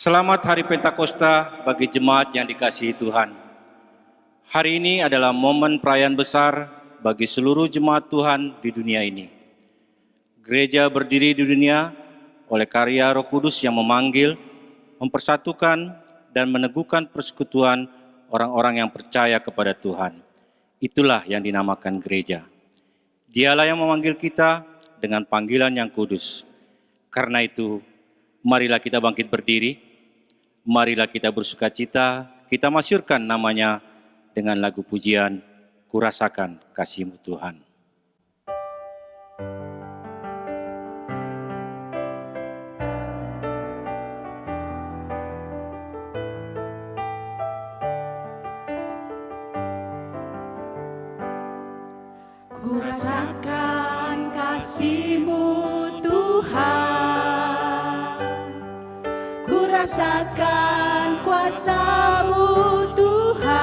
Selamat Hari Pentakosta bagi jemaat yang dikasihi Tuhan. Hari ini adalah momen perayaan besar bagi seluruh jemaat Tuhan di dunia ini. Gereja berdiri di dunia oleh karya Roh Kudus yang memanggil, mempersatukan, dan meneguhkan persekutuan orang-orang yang percaya kepada Tuhan. Itulah yang dinamakan gereja. Dialah yang memanggil kita dengan panggilan yang kudus. Karena itu, marilah kita bangkit berdiri, marilah kita bersukacita, kita masyurkan namanya dengan lagu pujian, Kurasakan Kasih-Mu Tuhan. Kurasakan kasih-Mu Tuhan, kurasakan kuasa-Mu Tuhan,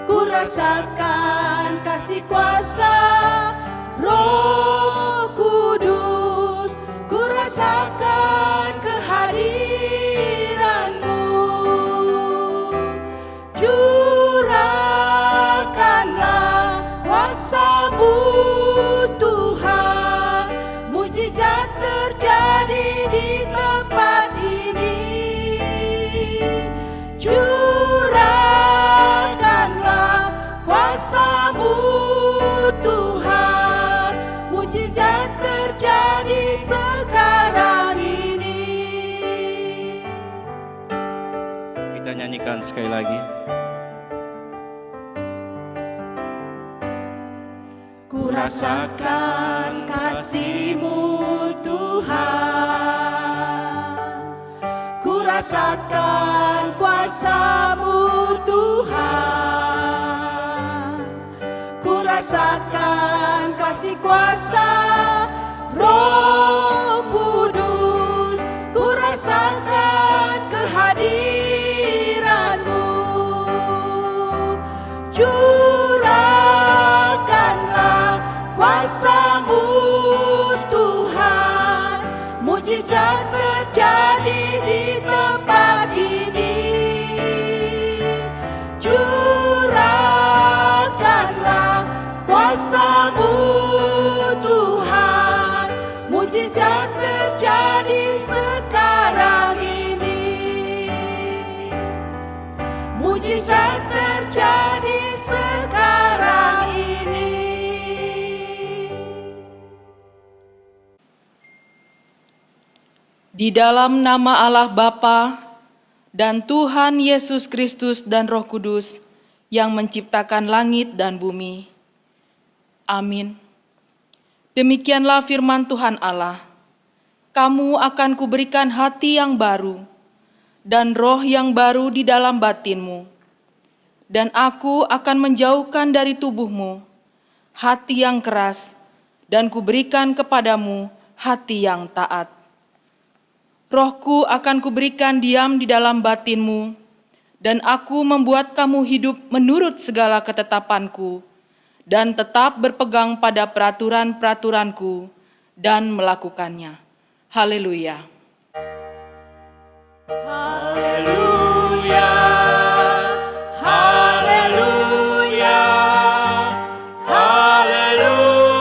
kurasakan kasih kuasa Roh Kudus, kurasakan kehadiran-Mu. Curahkanlah kuasa-Mu Tuhan, mujizat terjadi di tempat ini. Curahkanlah kuasa-Mu Tuhan, mujizat terjadi sekarang ini. Kita nyanyikan sekali lagi. Kurasakan kasih-Mu Tuhan, kurasakan kuasa-Mu Tuhan, kurasakan kasih kuasa Roh Kudus, kurasakan kehadiran-Mu. Curahkanlah kuasa-Mu Tuhan, mujizat terjadi di tempat ini. Curahkanlah kuasa-Mu Tuhan, mujizat terjadi sekarang ini. Mujizat terjadi sekarang ini. Di dalam nama Allah Bapa dan Tuhan Yesus Kristus dan Roh Kudus yang menciptakan langit dan bumi. Amin. Demikianlah firman Tuhan Allah. Kamu akan kuberikan hati yang baru dan roh yang baru di dalam batinmu. Dan aku akan menjauhkan dari tubuhmu hati yang keras dan kuberikan kepadamu hati yang taat. Rohku akan kuberikan diam di dalam batinmu, dan aku membuat kamu hidup menurut segala ketetapanku, dan tetap berpegang pada peraturan-peraturanku, dan melakukannya. Haleluya. Haleluya, haleluya, haleluya.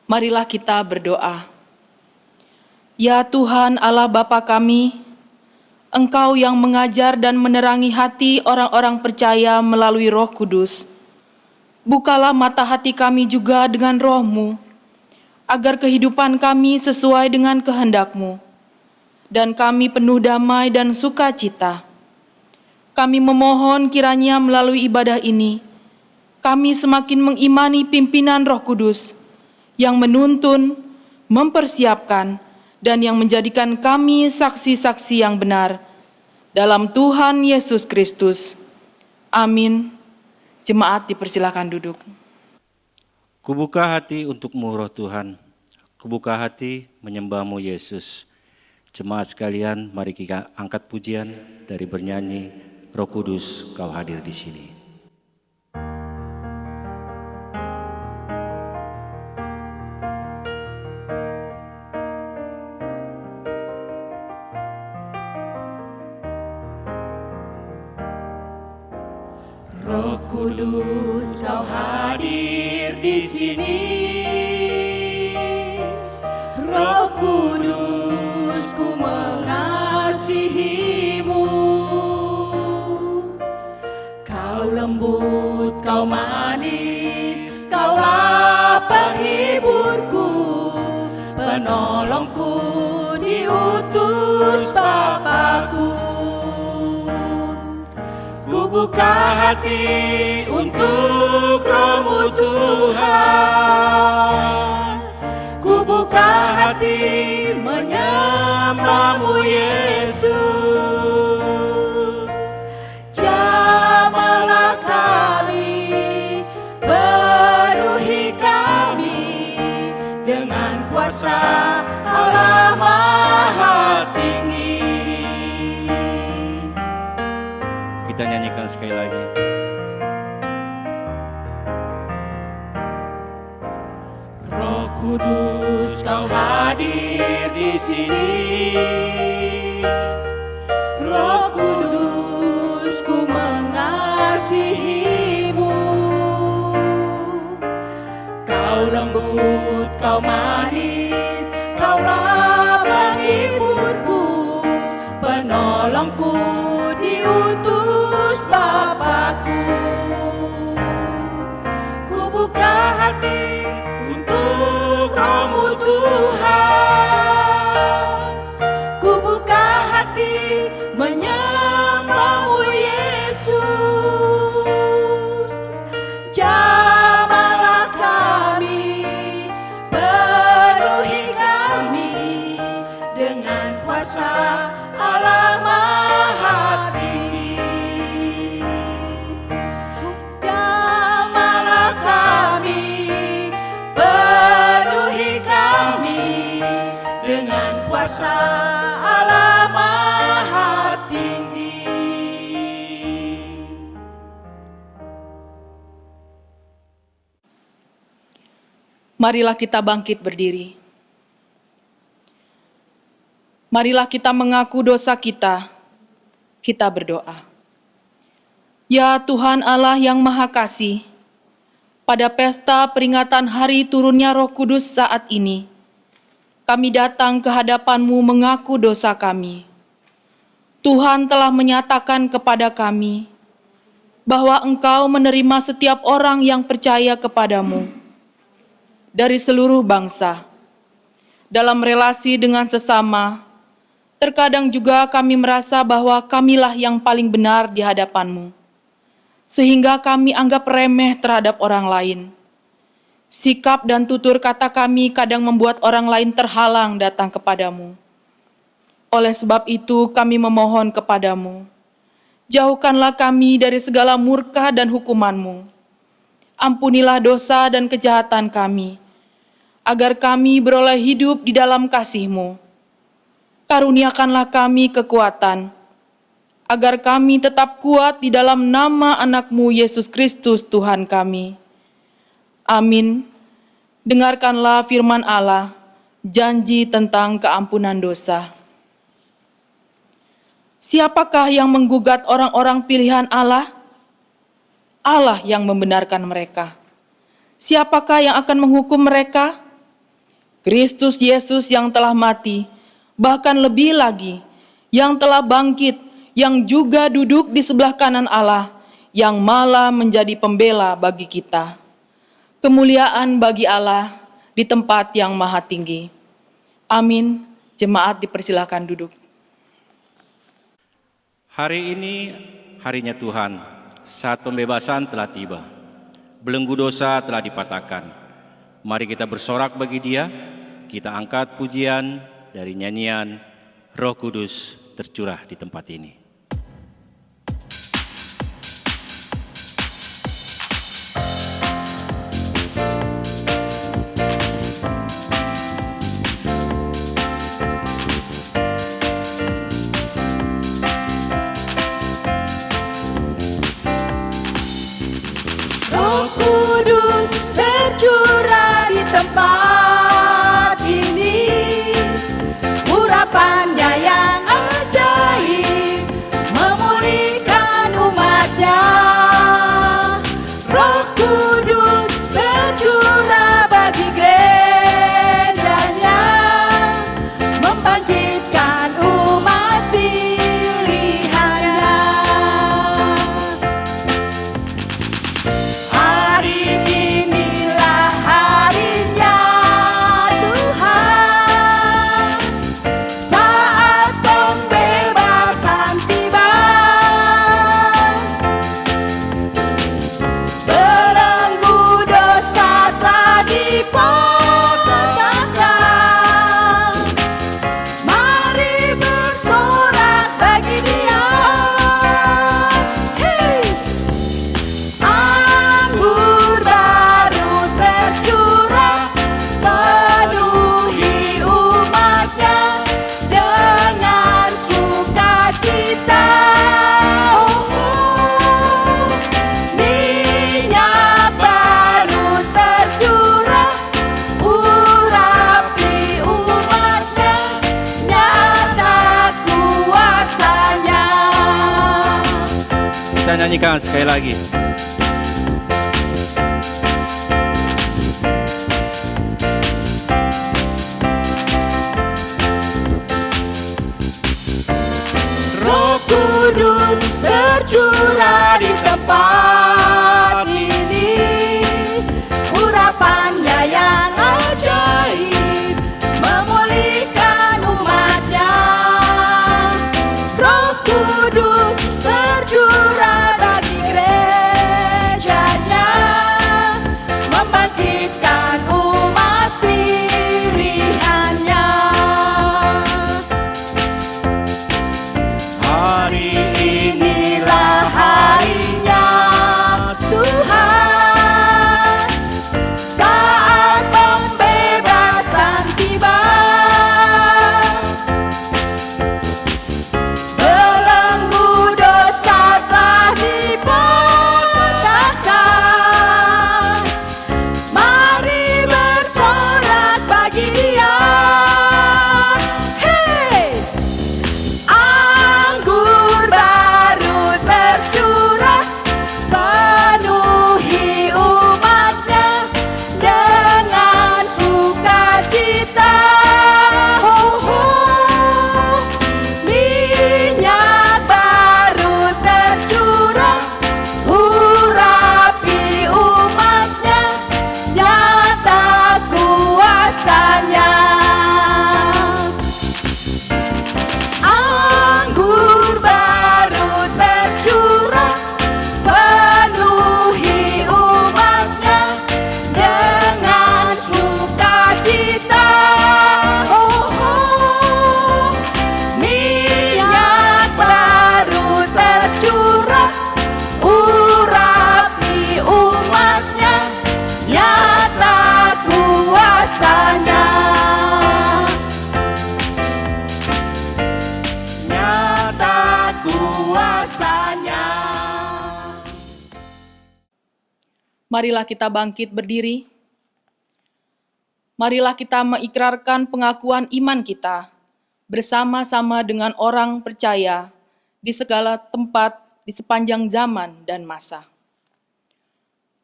Marilah kita berdoa. Ya Tuhan Allah Bapa kami, Engkau yang mengajar dan menerangi hati orang-orang percaya melalui Roh Kudus. Bukalah mata hati kami juga dengan Roh-Mu, agar kehidupan kami sesuai dengan kehendak-Mu, dan kami penuh damai dan sukacita. Kami memohon kiranya melalui ibadah ini, kami semakin mengimani pimpinan Roh Kudus, yang menuntun, mempersiapkan, dan yang menjadikan kami saksi-saksi yang benar dalam Tuhan Yesus Kristus. Amin. Jemaat dipersilakan duduk. Kubuka hati untuk-Mu Roh Tuhan, kubuka hati menyembah-Mu Yesus. Jemaat sekalian, mari kita angkat pujian dari bernyanyi, Roh Kudus Kau hadir di sini. Kudus, Kau hadir di sini. Roh Kudus, ku mengasihi-Mu. Kau lembut, Kau manis, Kaulah penghiburku, penolongku, diutus Bapa-Ku. Ku buka hati untuk Roh-Mu Tuhan. Ku buka hati menyembah-Mu Yesus. Jamahlah kami, penuhi kami dengan kuasa Allah Maha Tinggi. Kita nyanyikan sekali lagi. Roh Kudus, Kau hadir di sini. Roh Kudus, ku mengasihi-Mu. Kau lembut, Kau manis, Kaulah penghiburku, penolongku, diutus Bapa-Ku. Ku buka hati untuk Roh-Mu Tuhan. Ku buka hati menyembah-Mu Yesus. Jamahlah kami, penuhi kami dengan kuasa Allah Maha Tinggi. Jamahlah kami, penuhi kami dengan kuasa Allah Maha Tinggi. Marilah kita bangkit berdiri. Marilah kita mengaku dosa kita. Kita berdoa. Ya Tuhan Allah yang Maha Kasih, pada pesta peringatan hari turunnya Roh Kudus saat ini, kami datang ke hadapan-Mu mengaku dosa kami. Tuhan telah menyatakan kepada kami bahwa Engkau menerima setiap orang yang percaya kepada-Mu dari seluruh bangsa. Dalam relasi dengan sesama, terkadang juga kami merasa bahwa kamilah yang paling benar di hadapan-Mu, sehingga kami anggap remeh terhadap orang lain. Sikap dan tutur kata kami kadang membuat orang lain terhalang datang kepada-Mu. Oleh sebab itu kami memohon kepada-Mu, jauhkanlah kami dari segala murka dan hukuman-Mu. Ampunilah dosa dan kejahatan kami, agar kami beroleh hidup di dalam kasih-Mu. Karuniakanlah kami kekuatan, agar kami tetap kuat di dalam nama anak-Mu Yesus Kristus Tuhan kami. Amin. Dengarkanlah firman Allah, janji tentang keampunan dosa. Siapakah yang menggugat orang-orang pilihan Allah? Allah yang membenarkan mereka. Siapakah yang akan menghukum mereka? Kristus Yesus yang telah mati, bahkan lebih lagi, yang telah bangkit, yang juga duduk di sebelah kanan Allah, yang malah menjadi pembela bagi kita. Kemuliaan bagi Allah di tempat yang maha tinggi. Amin. Jemaat dipersilakan duduk. Hari ini harinya Tuhan, saat pembebasan telah tiba. Belenggu dosa telah dipatahkan. Mari kita bersorak bagi Dia, kita angkat pujian dari nyanyian Roh Kudus tercurah di tempat ini. Roh Kudus tercurah di tempat ini, urapannya yang ajaib Kita nyanyikan sekali lagi. Roh Kudus tercurah di tempat ini, urapannya yang ajaib memulihkan umatnya. Roh Kudus tercurah bagi gerejanya, membangkitkan umat pilihannya. Hari inilah harinya Tuhan, saat pembebasan tiba. Belenggu dosa telah dipatahkan, mari bersorak bahagia. Hey! Anggur baru tercurah, penuhi umatnya dengan sukacita. Oh, oh. Minyak baru tercurah, urapi umatnya, nyata kuasanya. Anggur baru tercurah, penuhi umatnya dengan sukacita. Oh, oh. Minyak baru tercurah, urapi umatnya, nyata kuasanya. Nyata kuasanya. Marilah kita bangkit berdiri. Marilah kita mengikrarkan pengakuan iman kita bersama-sama dengan orang percaya di segala tempat di sepanjang zaman dan masa.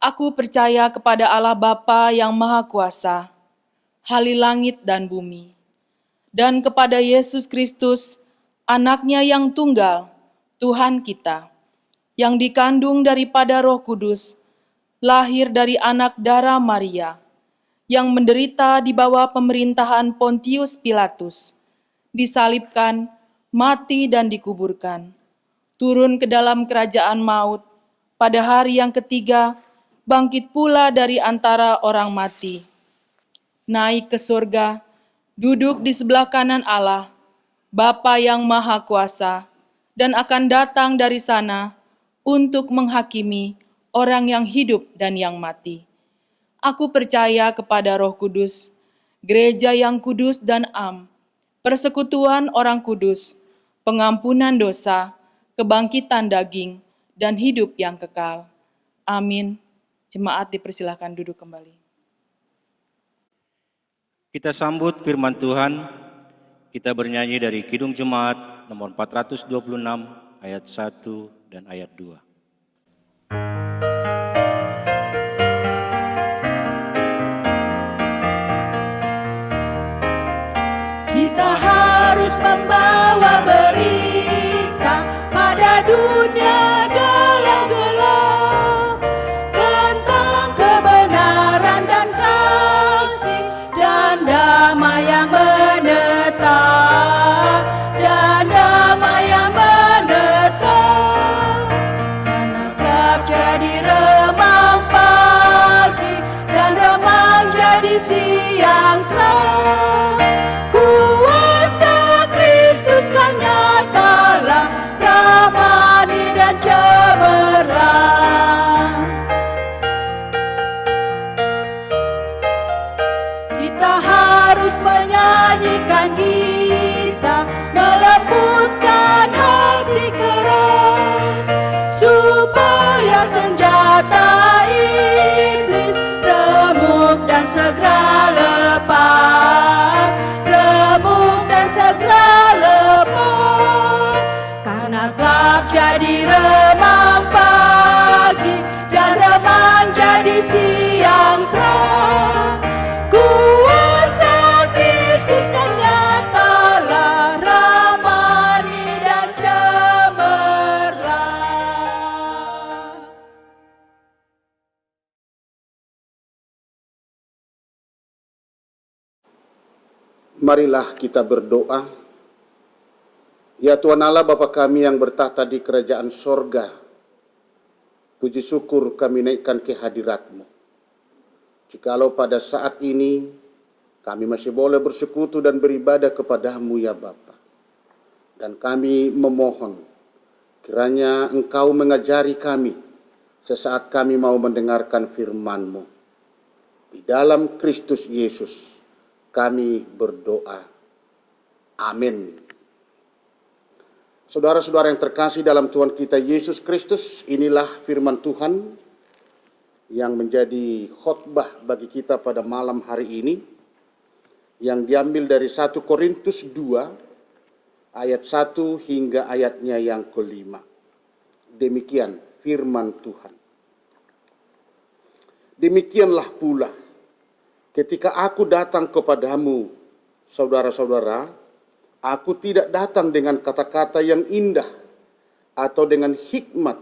Aku percaya kepada Allah Bapa yang Maha Kuasa, Hali langit dan bumi, dan kepada Yesus Kristus, Anak-Nya yang tunggal, Tuhan kita, yang dikandung daripada Roh Kudus, lahir dari anak darah Maria, yang menderita di bawah pemerintahan Pontius Pilatus, disalibkan, mati dan dikuburkan, turun ke dalam kerajaan maut, pada hari yang ketiga, bangkit pula dari antara orang mati, naik ke surga, duduk di sebelah kanan Allah, Bapa yang Maha Kuasa, dan akan datang dari sana untuk menghakimi orang yang hidup dan yang mati. Aku percaya kepada Roh Kudus, gereja yang kudus dan am, persekutuan orang kudus, pengampunan dosa, kebangkitan daging, dan hidup yang kekal. Amin. Jemaat dipersilahkan duduk kembali. Kita sambut firman Tuhan. Kita bernyanyi dari Kidung Jemaat nomor 426 ayat 1 dan ayat 2. Kita harus membawa berita pada dunia dalam gelap tentang kebenaran dan kasih dan damai yang menetap, dan damai yang menetap. Karena gelap jadi remang pagi dan remang jadi siang terang. Kuasa Kristus kan nyatalah, ramani dan cemerlang. Kita harus menyanyikan gita, melembutkan hati keras, supaya senjata iblis remuk dan segera lepas, remuk dan segera lepas. Karena gelap jadi remang Marilah kita berdoa. Ya Tuhan Allah Bapa kami yang bertahta di kerajaan sorga, puji syukur kami naikkan ke hadirat-Mu. Jikalau pada saat ini kami masih boleh bersekutu dan beribadah kepada-Mu ya Bapa. Dan kami memohon kiranya Engkau mengajari kami sesaat kami mau mendengarkan firman-Mu. Di dalam Kristus Yesus kami berdoa. Amin. Saudara-saudara yang terkasih dalam Tuhan kita Yesus Kristus, inilah firman Tuhan yang menjadi khotbah bagi kita pada malam hari ini, yang diambil dari 1 Korintus 2 ayat 1 hingga ayatnya yang ke-5. Demikian firman Tuhan. Demikianlah pula ketika aku datang kepadamu, saudara-saudara, aku tidak datang dengan kata-kata yang indah atau dengan hikmat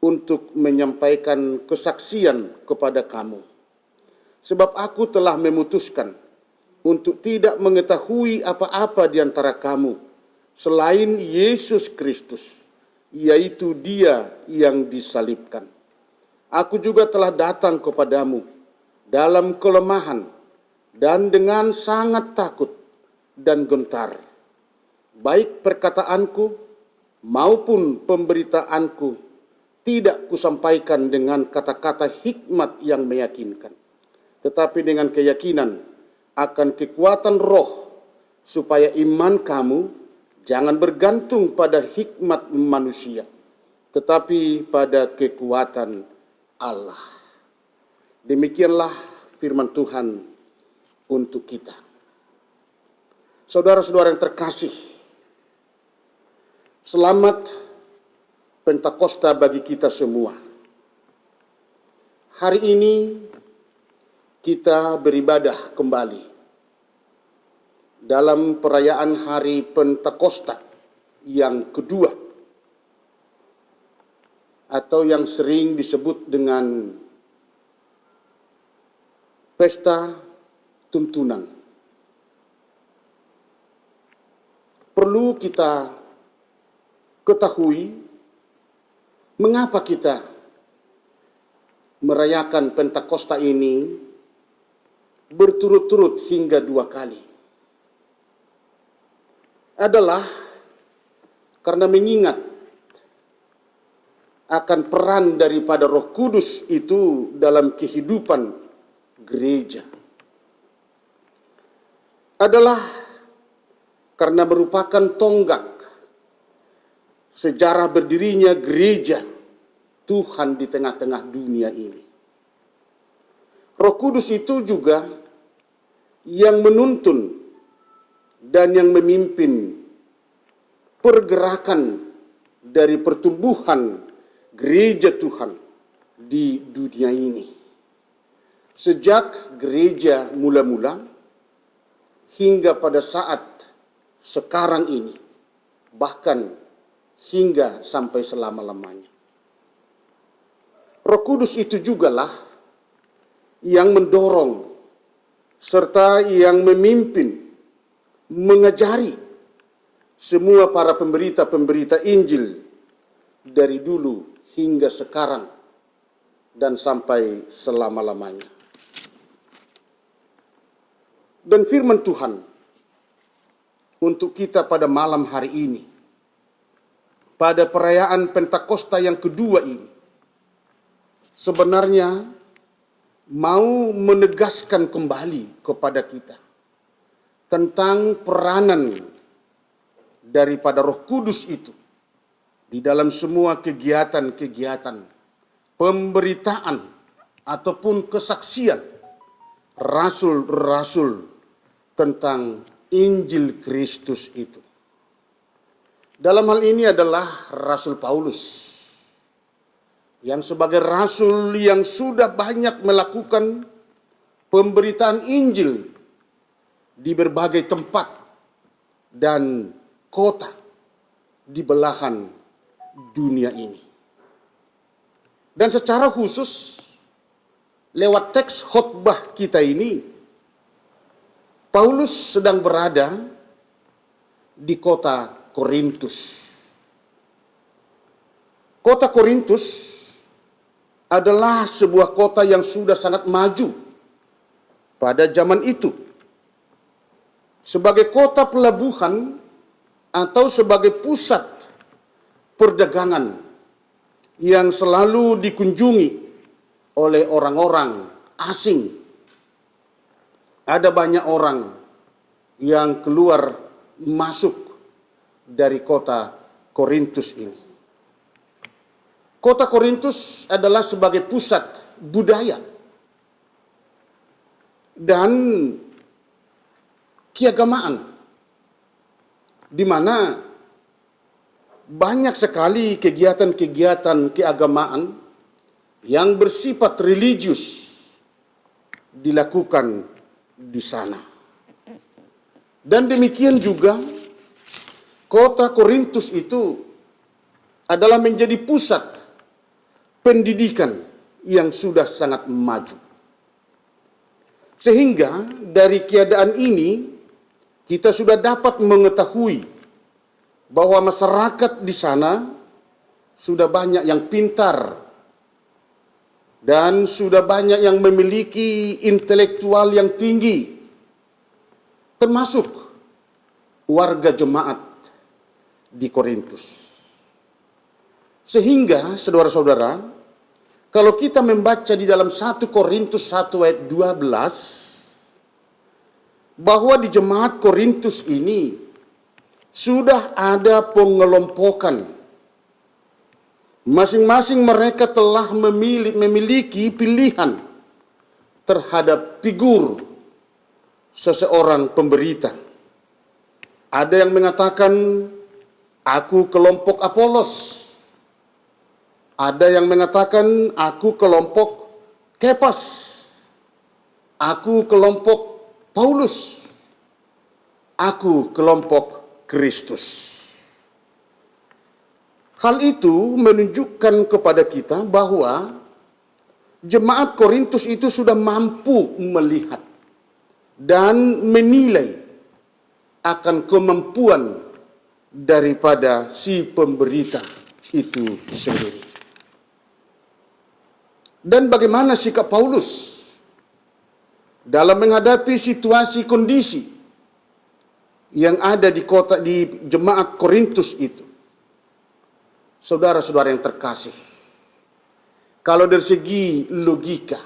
untuk menyampaikan kesaksian kepada kamu. Sebab aku telah memutuskan untuk tidak mengetahui apa-apa di antara kamu selain Yesus Kristus, yaitu Dia yang disalibkan. Aku juga telah datang kepadamu dalam kelemahan dan dengan sangat takut dan gentar. Baik perkataanku maupun pemberitaanku tidak kusampaikan dengan kata-kata hikmat yang meyakinkan, tetapi dengan keyakinan akan kekuatan roh, supaya iman kamu jangan bergantung pada hikmat manusia, tetapi pada kekuatan Allah. Demikianlah firman Tuhan untuk kita. Saudara-saudara yang terkasih, selamat Pentakosta bagi kita semua. Hari ini kita beribadah kembali dalam perayaan Hari Pentakosta yang kedua, atau yang sering disebut dengan Pesta Tuntunan. Perlu kita ketahui mengapa kita merayakan Pentakosta ini berturut-turut hingga 2 kali. Adalah karena mengingat akan peran daripada Roh Kudus itu dalam kehidupan gereja. Adalah karena merupakan tonggak sejarah berdirinya gereja Tuhan di tengah-tengah dunia ini. Roh Kudus itu juga yang menuntun dan yang memimpin pergerakan dari pertumbuhan gereja Tuhan di dunia ini. Sejak gereja mula-mula hingga pada saat sekarang ini, bahkan hingga sampai selama-lamanya. Roh Kudus itu jugalah yang mendorong serta yang memimpin, mengajari semua para pemberita-pemberita Injil dari dulu hingga sekarang dan sampai selama-lamanya. Dan firman Tuhan untuk kita pada malam hari ini, pada perayaan Pentakosta yang kedua ini, sebenarnya mau menegaskan kembali kepada kita tentang peranan daripada Roh Kudus itu di dalam semua kegiatan-kegiatan pemberitaan ataupun kesaksian rasul-rasul tentang Injil Kristus itu. Dalam hal ini adalah Rasul Paulus yang sebagai rasul yang sudah banyak melakukan pemberitaan Injil di berbagai tempat dan kota di belahan dunia ini. Dan secara khusus lewat teks khotbah kita ini, Paulus sedang berada di kota Korintus. Kota Korintus adalah sebuah kota yang sudah sangat maju pada zaman itu. Sebagai kota pelabuhan atau sebagai pusat perdagangan yang selalu dikunjungi oleh orang-orang asing. Ada banyak orang yang keluar masuk dari kota Korintus ini. Kota Korintus adalah sebagai pusat budaya dan keagamaan, di mana banyak sekali kegiatan-kegiatan keagamaan yang bersifat religius dilakukan di sana. Dan demikian juga kota Korintus itu adalah menjadi pusat pendidikan yang sudah sangat maju. Sehingga dari keadaan ini kita sudah dapat mengetahui bahwa masyarakat di sana sudah banyak yang pintar dan sudah banyak yang memiliki intelektual yang tinggi, termasuk warga jemaat di Korintus. Sehingga saudara-saudara, kalau kita membaca di dalam 1 Korintus 1 ayat 12, bahwa di jemaat Korintus ini sudah ada pengelompokan. Masing-masing mereka telah memiliki pilihan terhadap figur seseorang pemberita. Ada yang mengatakan, aku kelompok Apolos. Ada yang mengatakan, aku kelompok Kepas. Aku kelompok Paulus. Aku kelompok Kristus. Hal itu menunjukkan kepada kita bahwa jemaat Korintus itu sudah mampu melihat dan menilai akan kemampuan daripada si pemberita itu sendiri. Dan bagaimana sikap Paulus dalam menghadapi situasi kondisi yang ada di jemaat Korintus itu. Saudara-saudara yang terkasih, kalau dari segi logika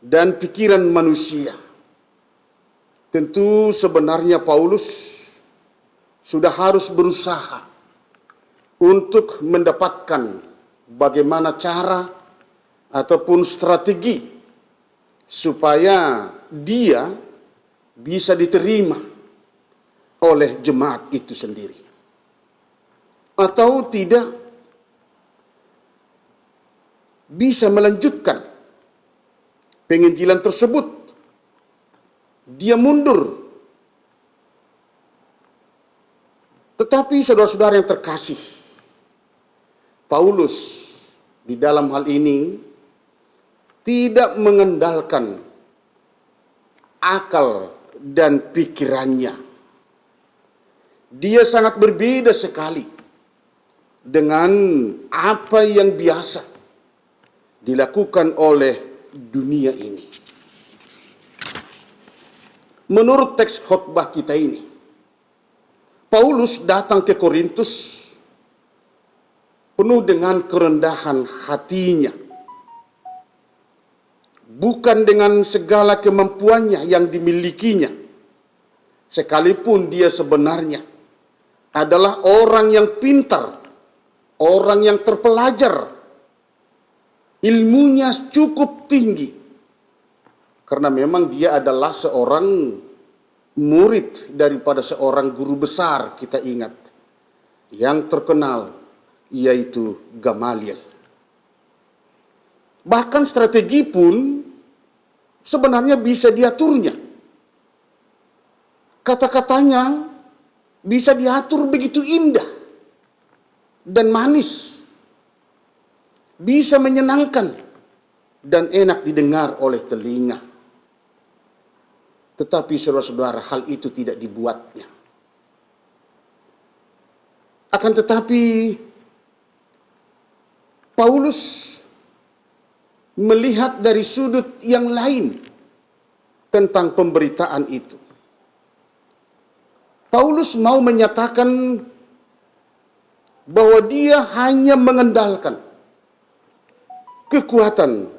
dan pikiran manusia, tentu sebenarnya Paulus sudah harus berusaha untuk mendapatkan bagaimana cara ataupun strategi supaya dia bisa diterima oleh jemaat itu sendiri. Atau tidak bisa melanjutkan penginjilan tersebut. Dia mundur. Tetapi saudara-saudara yang terkasih, Paulus di dalam hal ini tidak mengandalkan akal dan pikirannya. Dia sangat berbeda sekali dengan apa yang biasa dilakukan oleh dunia ini. Menurut teks khotbah kita ini, Paulus datang ke Korintus penuh dengan kerendahan hatinya. Bukan dengan segala kemampuannya yang dimilikinya, sekalipun dia sebenarnya adalah orang yang pintar, orang yang terpelajar, ilmunya cukup tinggi. Karena memang dia adalah seorang murid daripada seorang guru besar, kita ingat, yang terkenal, yaitu Gamaliel. Bahkan strategi pun sebenarnya bisa diaturnya. Kata-katanya bisa diatur begitu indah dan manis, bisa menyenangkan dan enak didengar oleh telinga. Tetapi saudara-saudara, hal itu tidak dibuatnya. Akan tetapi Paulus melihat dari sudut yang lain tentang pemberitaan itu. Paulus mau menyatakan bahwa dia hanya mengandalkan kekuatan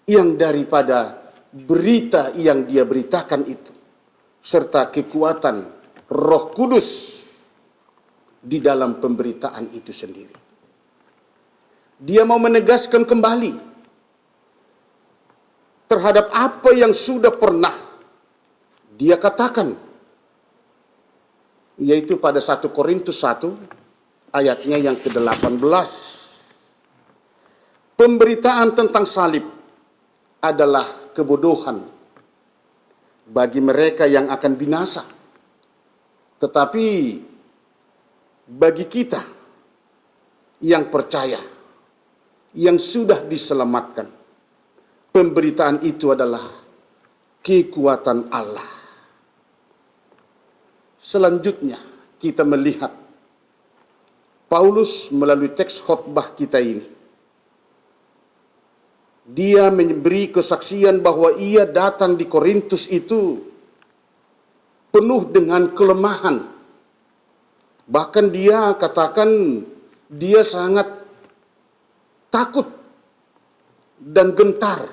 yang daripada berita yang dia beritakan itu, serta kekuatan Roh Kudus di dalam pemberitaan itu sendiri. Dia mau menegaskan kembali terhadap apa yang sudah pernah dia katakan, yaitu pada 1 Korintus 1 ayatnya yang ke-18. Pemberitaan tentang salib adalah kebodohan bagi mereka yang akan binasa. Tetapi bagi kita yang percaya, yang sudah diselamatkan, pemberitaan itu adalah kekuatan Allah. Selanjutnya kita melihat Paulus melalui teks khotbah kita ini. Dia memberi kesaksian bahwa ia datang di Korintus itu penuh dengan kelemahan. Bahkan dia katakan dia sangat takut dan gentar.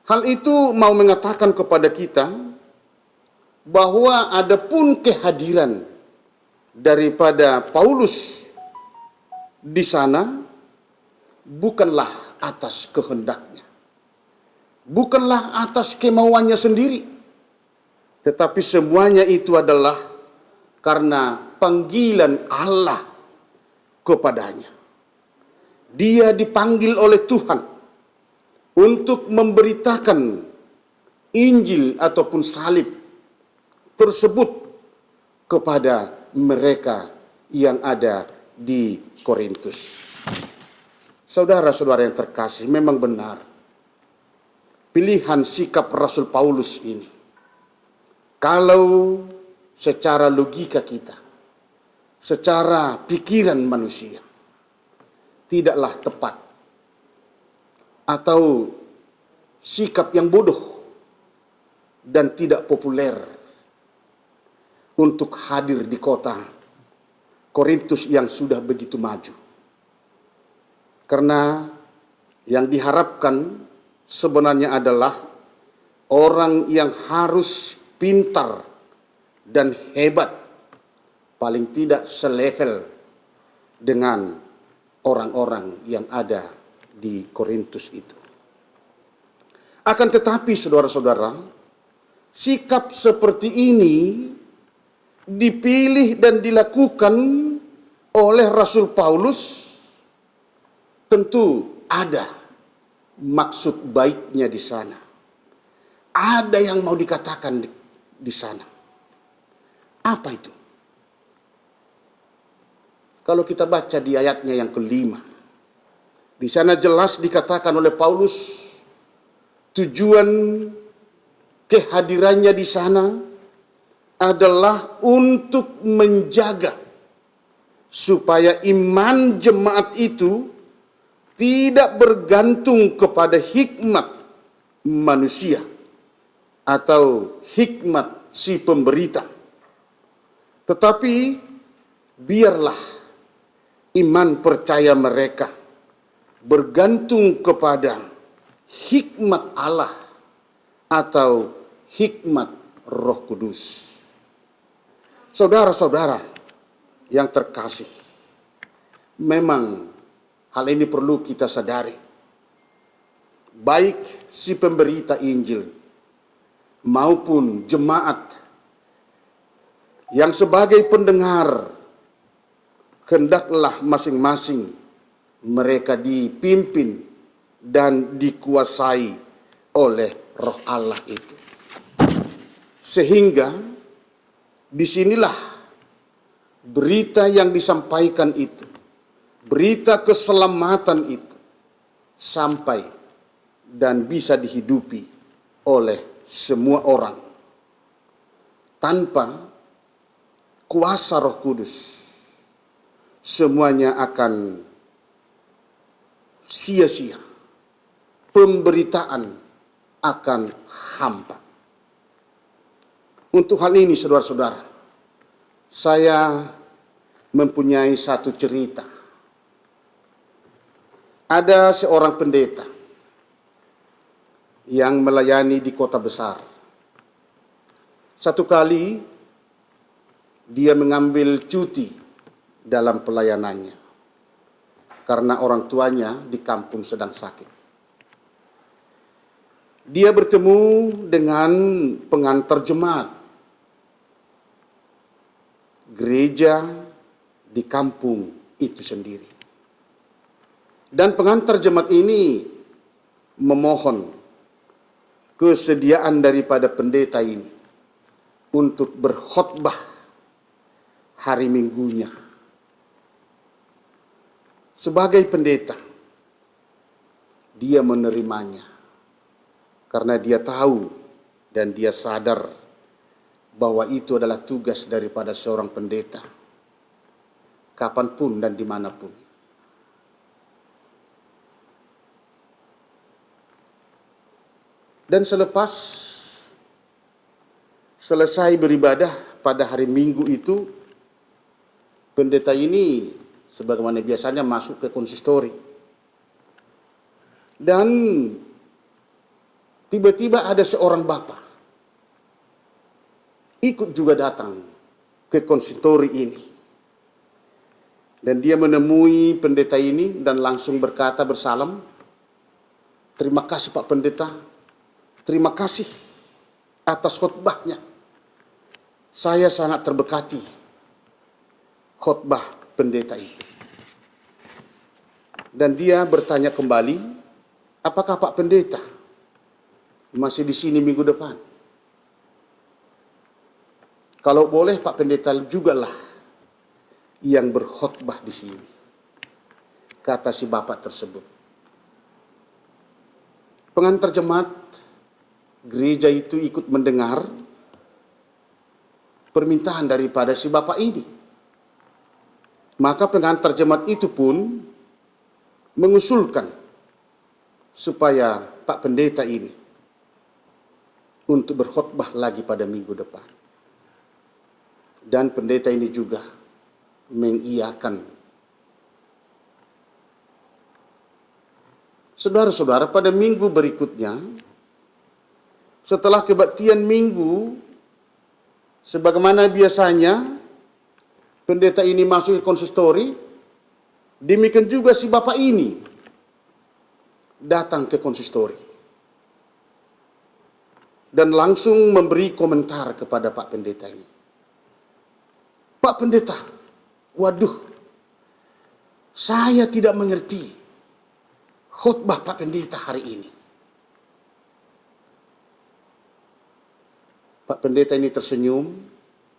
Hal itu mau mengatakan kepada kita bahwa adapun kehadiran daripada Paulus di sana bukanlah atas kehendaknya, bukanlah atas kemauannya sendiri, tetapi semuanya itu adalah karena panggilan Allah kepadanya. Dia dipanggil oleh Tuhan untuk memberitakan Injil ataupun salib tersebut kepada mereka yang ada di Korintus. Saudara-saudara yang terkasih, memang benar pilihan sikap Rasul Paulus ini, kalau secara logika kita, secara pikiran manusia, tidaklah tepat atau sikap yang bodoh dan tidak populer untuk hadir di kota Korintus yang sudah begitu maju. Karena yang diharapkan sebenarnya adalah orang yang harus pintar dan hebat, paling tidak selevel dengan orang-orang yang ada di Korintus itu. Akan tetapi saudara-saudara, sikap seperti ini dipilih dan dilakukan oleh Rasul Paulus, tentu ada maksud baiknya di sana. Ada yang mau dikatakan di sana. Apa itu? Kalau kita baca di ayatnya yang kelima, di sana jelas dikatakan oleh Paulus tujuan kehadirannya di sana adalah untuk menjaga supaya iman jemaat itu tidak bergantung kepada hikmat manusia atau hikmat si pemberita, tetapi biarlah iman percaya mereka bergantung kepada hikmat Allah atau hikmat Roh Kudus. Saudara-saudara yang terkasih, memang hal ini perlu kita sadari. Baik si pemberita Injil maupun jemaat yang sebagai pendengar, hendaklah masing-masing mereka dipimpin dan dikuasai oleh Roh Allah itu. Sehingga disinilah berita yang disampaikan itu, berita keselamatan itu, sampai dan bisa dihidupi oleh semua orang tanpa kuasa Roh Kudus, semuanya akan sia-sia. Pemberitaan akan hampa. Untuk hal ini, saudara-saudara, saya mempunyai satu cerita. Ada seorang pendeta yang melayani di kota besar. Satu kali dia mengambil cuti dalam pelayanannya karena orang tuanya di kampung sedang sakit. Dia bertemu dengan pengantar jemaat gereja di kampung itu sendiri. Dan pengantar jemaat ini memohon kesediaan daripada pendeta ini untuk berkhotbah hari Minggunya. Sebagai pendeta, dia menerimanya karena dia tahu dan dia sadar bahwa itu adalah tugas daripada seorang pendeta, kapanpun dan dimanapun. Dan selepas selesai beribadah pada hari Minggu itu, pendeta ini sebagaimana biasanya masuk ke konsistori. Dan tiba-tiba ada seorang bapak ikut juga datang ke konsistori ini. Dan dia menemui pendeta ini dan langsung berkata bersalam, "Terima kasih Pak Pendeta, terima kasih atas khotbahnya. Saya sangat terberkati khotbah pendeta itu." Dan dia bertanya kembali, "Apakah Pak Pendeta masih di sini minggu depan?" "Kalau boleh Pak Pendeta jugalah yang berkhotbah di sini," kata si bapak tersebut. Pengantar jemaat gereja itu ikut mendengar permintaan daripada si bapak ini. Maka pengantar jemaat itu pun mengusulkan supaya Pak Pendeta ini untuk berkhotbah lagi pada minggu depan. Dan pendeta ini juga mengiyakan. Saudara-saudara, pada minggu berikutnya, setelah kebaktian minggu, sebagaimana biasanya, pendeta ini masuk ke konsistori, demikian juga si bapak ini datang ke konsistori. Dan langsung memberi komentar kepada Pak Pendeta ini. "Pak Pendeta, waduh, saya tidak mengerti khotbah Pak Pendeta hari ini." Pak Pendeta ini tersenyum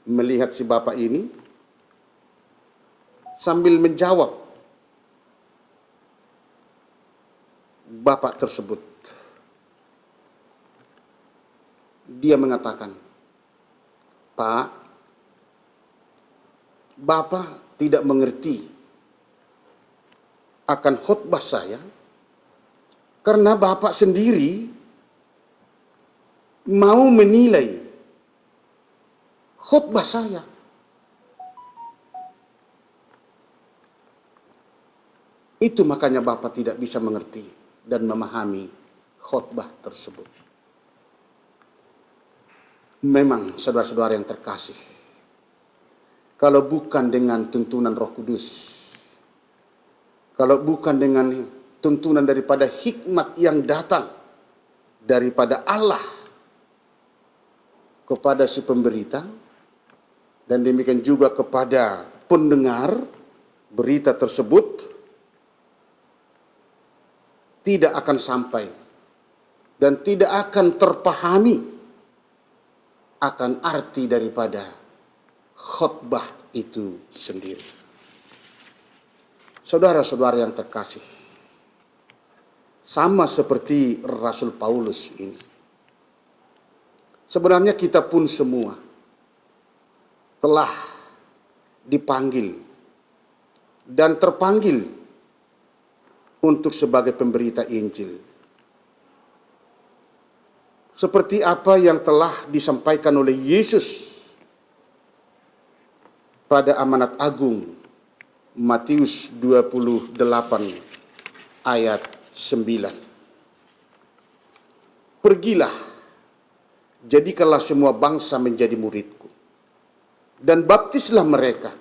melihat si bapak ini sambil menjawab bapak tersebut. Dia mengatakan, "Pak, Bapak tidak mengerti akan khotbah saya karena Bapak sendiri mau menilai khotbah saya. Itu makanya Bapak tidak bisa mengerti dan memahami khotbah tersebut." Memang saudara-saudara yang terkasih, kalau bukan dengan tuntunan Roh Kudus, kalau bukan dengan tuntunan daripada hikmat yang datang daripada Allah kepada si pemberita, dan demikian juga kepada pendengar berita tersebut, tidak akan sampai dan tidak akan terpahami akan arti daripada khotbah itu sendiri. Saudara-saudara yang terkasih, Sama seperti Rasul Paulus ini. Sebenarnya kita pun semua telah dipanggil dan terpanggil untuk sebagai pemberita Injil. Seperti apa yang telah disampaikan oleh Yesus pada amanat agung Matius 28 ayat 9. Pergilah, jadikanlah semua bangsa menjadi muridku, dan baptislah mereka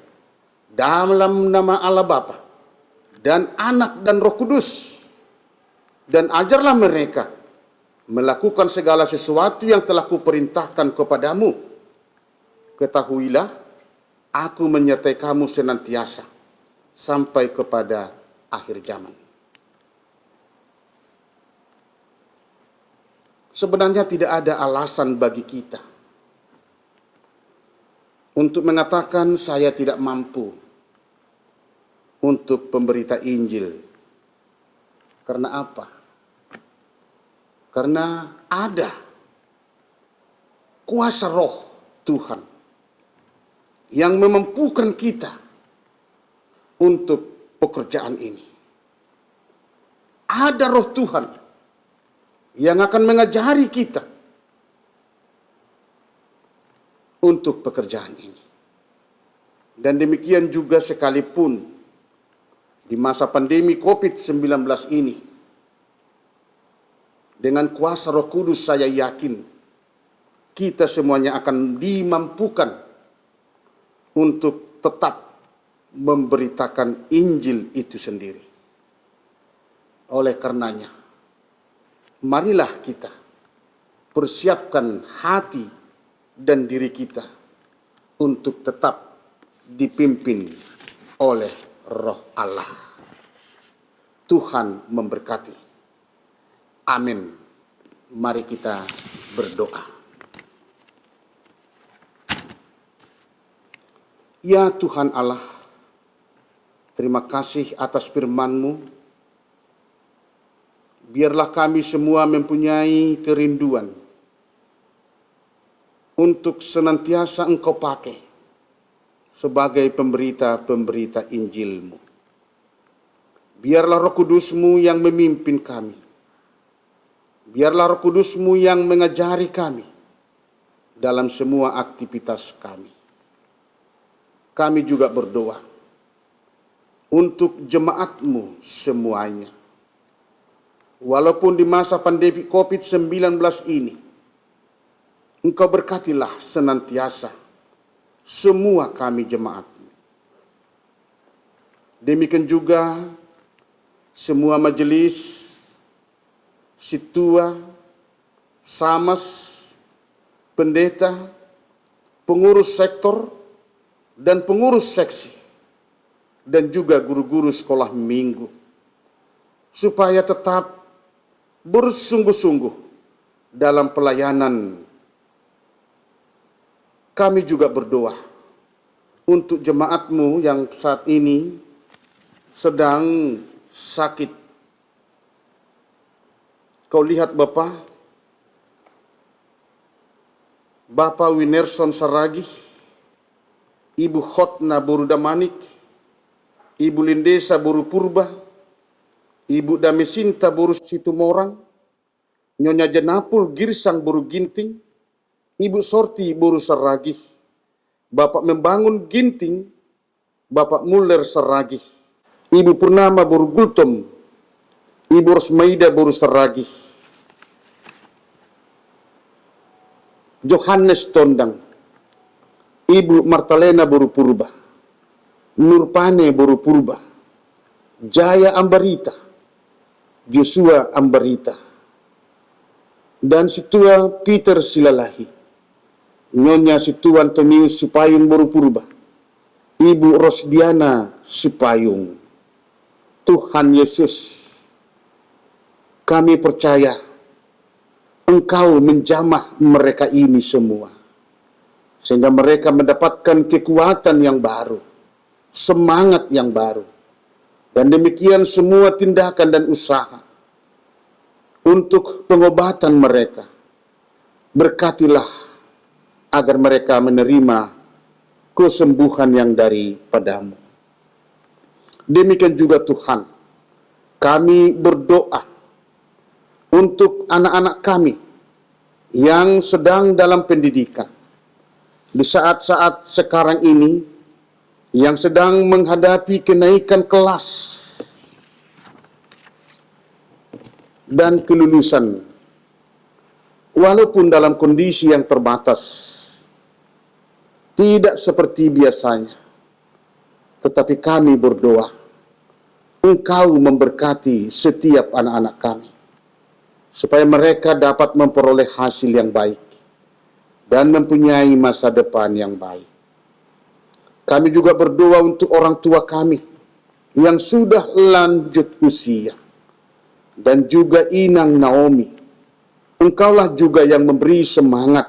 dalam nama Allah Bapa dan Anak dan Roh Kudus, dan ajarlah mereka melakukan segala sesuatu yang telah kuperintahkan kepadamu. Ketahuilah, aku menyertai kamu senantiasa sampai kepada akhir zaman. Sebenarnya tidak ada alasan bagi kita untuk mengatakan saya tidak mampu untuk pemberita Injil. Karena apa? Karena ada kuasa roh Tuhan yang memampukan kita untuk pekerjaan ini. Ada roh Tuhan yang akan mengajari kita untuk pekerjaan ini. Dan demikian juga sekalipun di masa pandemi COVID-19 ini, dengan kuasa Roh Kudus saya yakin kita semuanya akan dimampukan untuk tetap memberitakan Injil itu sendiri. Oleh karenanya, marilah kita persiapkan hati dan diri kita untuk tetap dipimpin oleh Roh Allah. Tuhan memberkati. Amin. Mari kita berdoa. Ya Tuhan Allah, terima kasih atas firman-Mu. Biarlah kami semua mempunyai kerinduan untuk senantiasa Engkau pakai sebagai pemberita-pemberita Injil-Mu. Biarlah Roh Kudus-Mu yang memimpin kami. Biarlah Roh Kudus-Mu yang mengajari kami dalam semua aktivitas kami. Kami juga berdoa untuk jemaat-Mu semuanya. Walaupun di masa pandemi COVID-19 ini, Engkau berkatilah senantiasa semua kami jemaat-Mu. Demikian juga semua majelis, situa, samas, pendeta, pengurus sektor, dan pengurus seksi, dan juga guru-guru sekolah minggu, supaya tetap bersungguh-sungguh dalam pelayanan. Kami juga berdoa untuk jemaat-Mu yang saat ini sedang sakit. Kau lihat Bapak Winerson Saragih, Ibu Khotna Borudamanik, Ibu Lindesa Boru Purba, Ibu Damesinta Boru Situmorang, Nyonya Jenapul Girsang Boru Ginting, Ibu Sorti Boru Saragih, Bapak Membangun Ginting, Bapak Muller Saragih, Ibu Purnama Boru Gultom, Ibu Rosmaida Boru Saragih, Johannes Tondang, Ibu Martalena Boru Purba, Nurpane Boru Purba, Jaya Ambarita, Joshua Ambarita, dan Situa Peter Silalahi, Nyonya Situa Antonius Supayung Boru Purba, Ibu Rosdiana Supayung. Tuhan Yesus, kami percaya Engkau menjamah mereka ini semua, sehingga mereka mendapatkan kekuatan yang baru, semangat yang baru. Dan demikian semua tindakan dan usaha untuk pengobatan mereka. Berkatilah agar mereka menerima kesembuhan yang daripadamu. Demikian juga Tuhan, kami berdoa untuk anak-anak kami yang sedang dalam pendidikan. Di saat-saat sekarang ini, yang sedang menghadapi kenaikan kelas dan kelulusan, walaupun dalam kondisi yang terbatas, tidak seperti biasanya. Tetapi kami berdoa, Engkau memberkati setiap anak-anak kami, supaya mereka dapat memperoleh hasil yang baik dan mempunyai masa depan yang baik. Kami juga berdoa untuk orang tua kami yang sudah lanjut usia, dan juga Inang Naomi. Engkaulah juga yang memberi semangat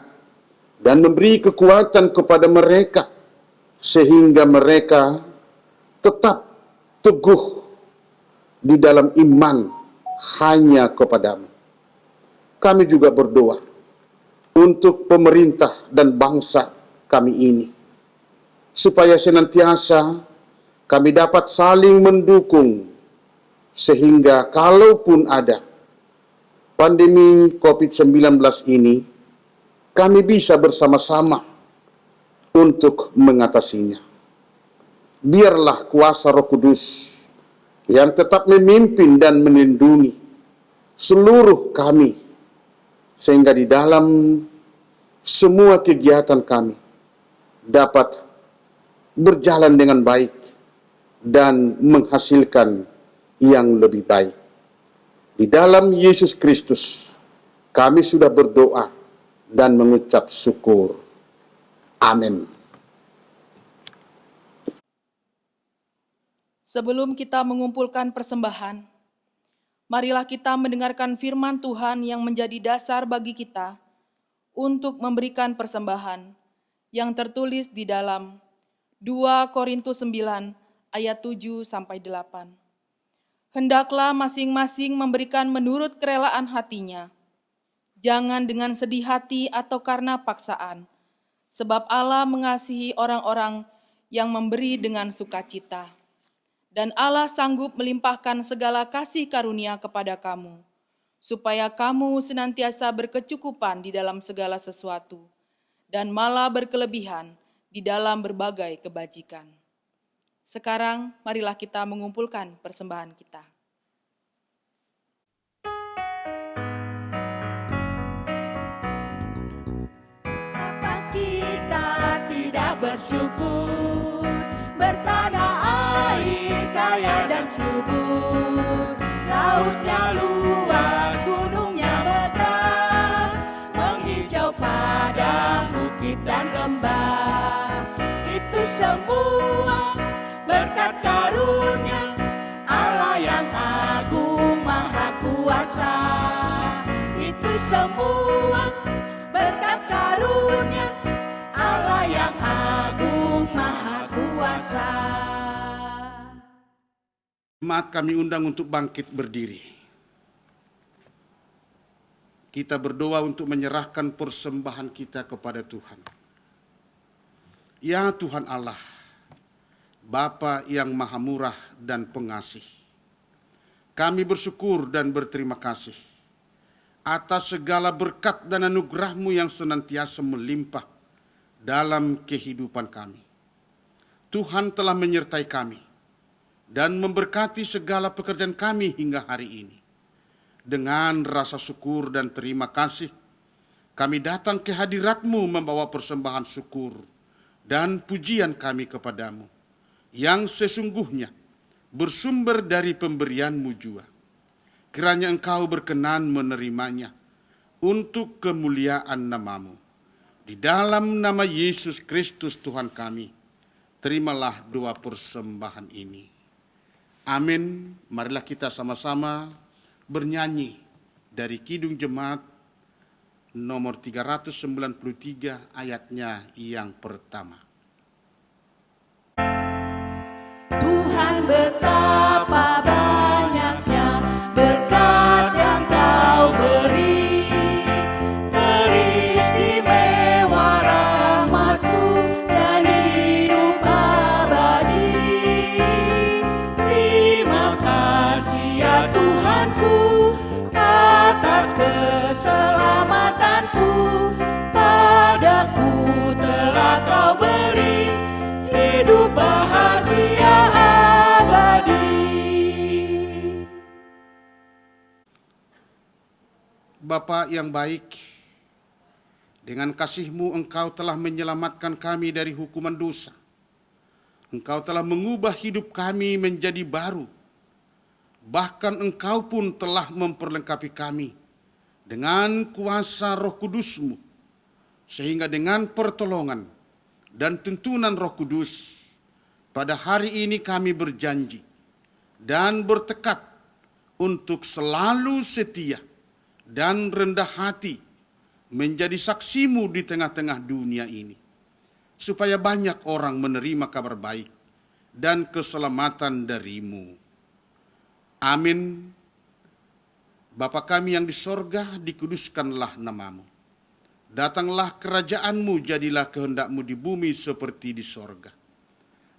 dan memberi kekuatan kepada mereka, sehingga mereka tetap teguh di dalam iman hanya kepadamu. Kami juga berdoa untuk pemerintah dan bangsa kami ini, supaya senantiasa kami dapat saling mendukung, sehingga kalaupun ada pandemi COVID-19 ini, kami bisa bersama-sama untuk mengatasinya. Biarlah kuasa Roh Kudus yang tetap memimpin dan melindungi seluruh kami, sehingga di dalam semua kegiatan kami dapat berjalan dengan baik dan menghasilkan yang lebih baik. Di dalam Yesus Kristus kami sudah berdoa dan mengucap syukur. Amin. Sebelum kita mengumpulkan persembahan, marilah kita mendengarkan firman Tuhan yang menjadi dasar bagi kita untuk memberikan persembahan yang tertulis di dalam 2 Korintus 9 ayat 7-8. Hendaklah masing-masing memberikan menurut kerelaan hatinya, jangan dengan sedih hati atau karena paksaan, sebab Allah mengasihi orang-orang yang memberi dengan sukacita. Dan Allah sanggup melimpahkan segala kasih karunia kepada kamu, supaya kamu senantiasa berkecukupan di dalam segala sesuatu, dan malah berkelebihan di dalam berbagai kebajikan. Sekarang, marilah kita mengumpulkan persembahan kita. Betapa kita tidak bersyukur, bertanah air kaya dan subur, lautnya luas, gunungnya megah, menghijau padang, bukit dan lembah. Itu semua berkat karunia Allah yang agung maha kuasa. Itu semua berkat karunia Allah yang agung maha kuasa. Jemaat kami undang untuk bangkit berdiri. Kita berdoa untuk menyerahkan persembahan kita kepada Tuhan. Ya Tuhan Allah, Bapa yang maha murah dan pengasih, kami bersyukur dan berterima kasih atas segala berkat dan anugerah-Mu yang senantiasa melimpah dalam kehidupan kami. Tuhan telah menyertai kami dan memberkati segala pekerjaan kami hingga hari ini. Dengan rasa syukur dan terima kasih, kami datang ke hadirat-Mu membawa persembahan syukur dan pujian kami kepadamu, yang sesungguhnya bersumber dari pemberian-Mu jua. Kiranya Engkau berkenan menerimanya untuk kemuliaan nama-Mu. Di dalam nama Yesus Kristus Tuhan kami, terimalah doa persembahan ini. Amin. Marilah kita sama-sama bernyanyi dari Kidung Jemaat nomor 393 ayatnya yang pertama. Tuhan betapa banyaknya berkat yang Kau Bapa yang baik, dengan kasih-Mu Engkau telah menyelamatkan kami dari hukuman dosa. Engkau telah mengubah hidup kami menjadi baru. Bahkan Engkau pun telah memperlengkapi kami dengan kuasa Roh Kudus-Mu, sehingga dengan pertolongan dan tuntunan Roh Kudus, pada hari ini kami berjanji dan bertekad untuk selalu setia dan rendah hati menjadi saksi-Mu di tengah-tengah dunia ini, supaya banyak orang menerima kabar baik dan keselamatan dari-Mu. Amin. Bapa kami yang di sorga, dikuduskanlah nama-Mu. Datanglah kerajaan-Mu, jadilah kehendak-Mu di bumi seperti di sorga.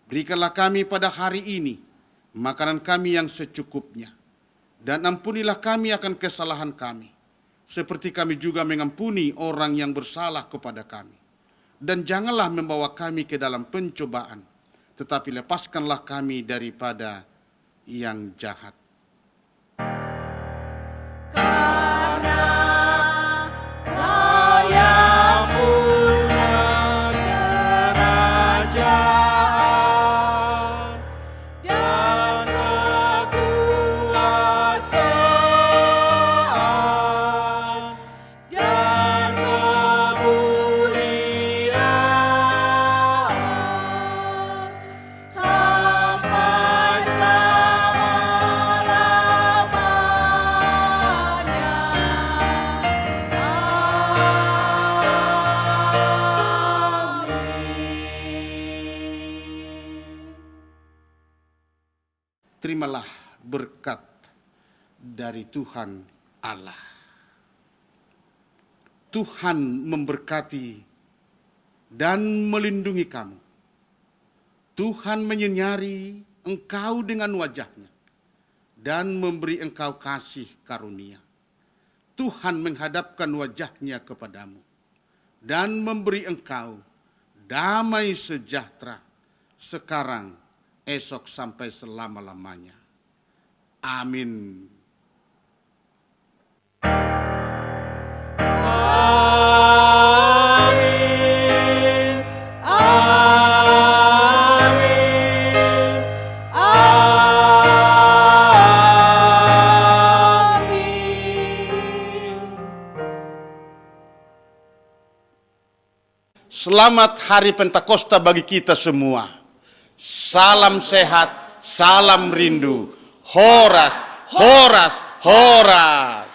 Berikanlah kami pada hari ini makanan kami yang secukupnya. Dan ampunilah kami akan kesalahan kami, seperti kami juga mengampuni orang yang bersalah kepada kami. Dan janganlah membawa kami ke dalam pencobaan, tetapi lepaskanlah kami daripada yang jahat. Karena Kau yang punya kerajaan dan kekuasaan dan kemuliaan sampai selama-lamanya. Amin. Terimalah berkat dari Tuhan Allah. Tuhan memberkati dan melindungi kamu. Tuhan menyinari engkau dengan wajah-Nya dan memberi engkau kasih karunia. Tuhan menghadapkan wajah-Nya kepadamu dan memberi engkau damai sejahtera sekarang, esok, sampai selama-lamanya. Amin. Amin. Amin. Amin. Selamat Hari Pentakosta bagi kita semua. Salam sehat, salam rindu. Horas, horas, horas.